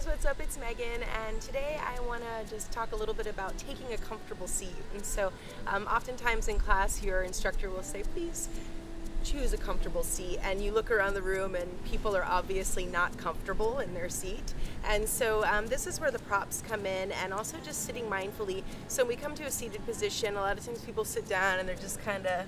guys, what's up? It's Megan, and today I want to just talk a little bit about taking a comfortable seat. And so oftentimes in class your instructor will say, please choose a comfortable seat, and you look around the room and people are obviously not comfortable in their seat. And so this is where the props come in, and also just sitting mindfully. So when we come to a seated position, a lot of times people sit down and they're just kind of,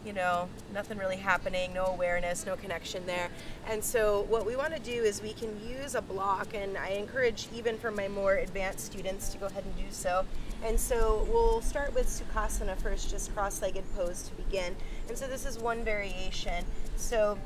you know, nothing really happening, no awareness, no connection there. And so what we want to do is we can use a block, and I encourage even for my more advanced students to go ahead and do so. And so we'll start with sukhasana first, just cross-legged pose to begin. And so this is one variation. So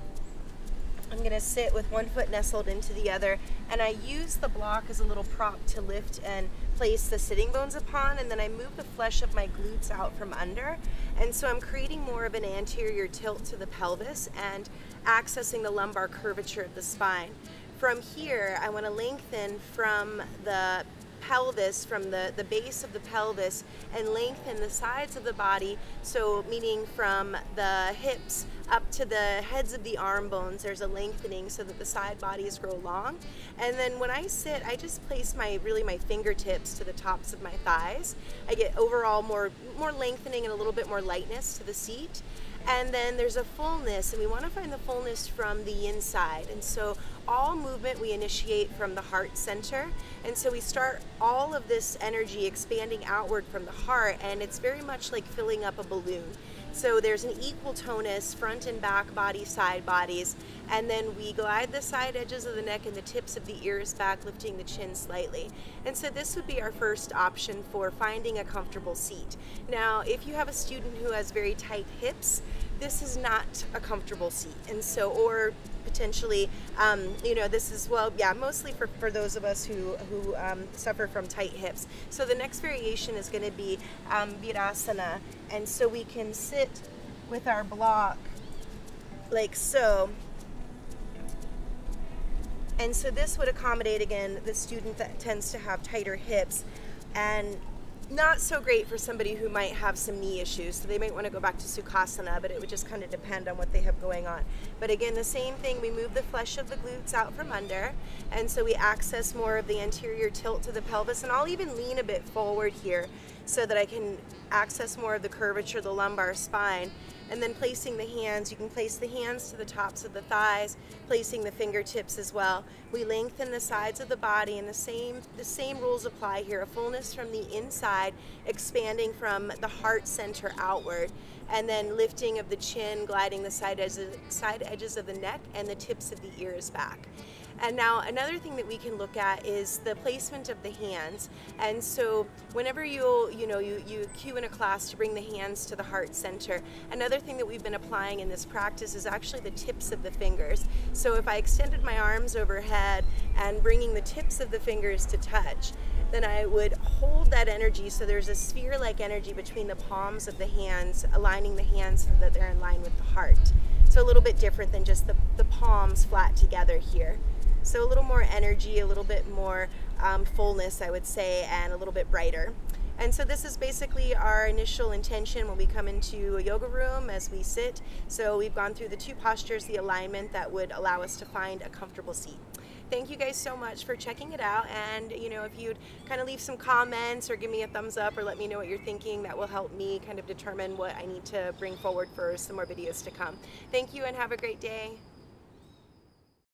I'm going to sit with one foot nestled into the other, and I use the block as a little prop to lift and place the sitting bones upon, and then I move the flesh of my glutes out from under. And so I'm creating more of an anterior tilt to the pelvis and accessing the lumbar curvature of the spine. From here, I want to lengthen from the pelvis, from the base of the pelvis, and lengthen the sides of the body, so meaning from the hips up to the heads of the arm bones, there's a lengthening so that the side bodies grow long. And then when I sit, I just place my fingertips to the tops of my thighs. I get overall more lengthening and a little bit more lightness to the seat. And then there's a fullness, and we want to find the fullness from the inside. And so all movement we initiate from the heart center. And so we start all of this energy expanding outward from the heart, and it's very much like filling up a balloon. So there's an equal tonus, front and back body, side bodies, and then we glide the side edges of the neck and the tips of the ears back, lifting the chin slightly. And so this would be our first option for finding a comfortable seat. Now, if you have a student who has very tight hips, this is not a comfortable seat. And so, or potentially, you know, this is, well, yeah, mostly for those of us who suffer from tight hips. So the next variation is going to be virasana. And so we can sit with our block like so. And so this would accommodate, again, the student that tends to have tighter hips, and not so great for somebody who might have some knee issues. So they might want to go back to sukhasana, but it would just kind of depend on what they have going on. But again, the same thing, we move the flesh of the glutes out from under, and so we access more of the anterior tilt to the pelvis, and I'll even lean a bit forward here so that I can access more of the curvature of the lumbar spine. And then placing the hands, you can place the hands to the tops of the thighs, placing the fingertips as well. We lengthen the sides of the body, and the same rules apply here. A fullness from the inside, expanding from the heart center outward, and then lifting of the chin, gliding the side edges of the neck and the tips of the ears back. And now another thing that we can look at is the placement of the hands. And so whenever you cue in a class to bring the hands to the heart center, another thing that we've been applying in this practice is actually the tips of the fingers. So if I extended my arms overhead and bringing the tips of the fingers to touch, then I would hold that energy, so there's a sphere-like energy between the palms of the hands, aligning the hands so that they're in line with the heart. So a little bit different than just the palms flat together here. So a little more energy, a little bit more fullness, I would say, and a little bit brighter. And so this is basically our initial intention when we come into a yoga room as we sit. So we've gone through the two postures, the alignment that would allow us to find a comfortable seat. Thank you guys so much for checking it out, and you know, if you'd kind of leave some comments or give me a thumbs up or let me know what you're thinking, that will help me kind of determine what I need to bring forward for some more videos to come. Thank you and have a great day.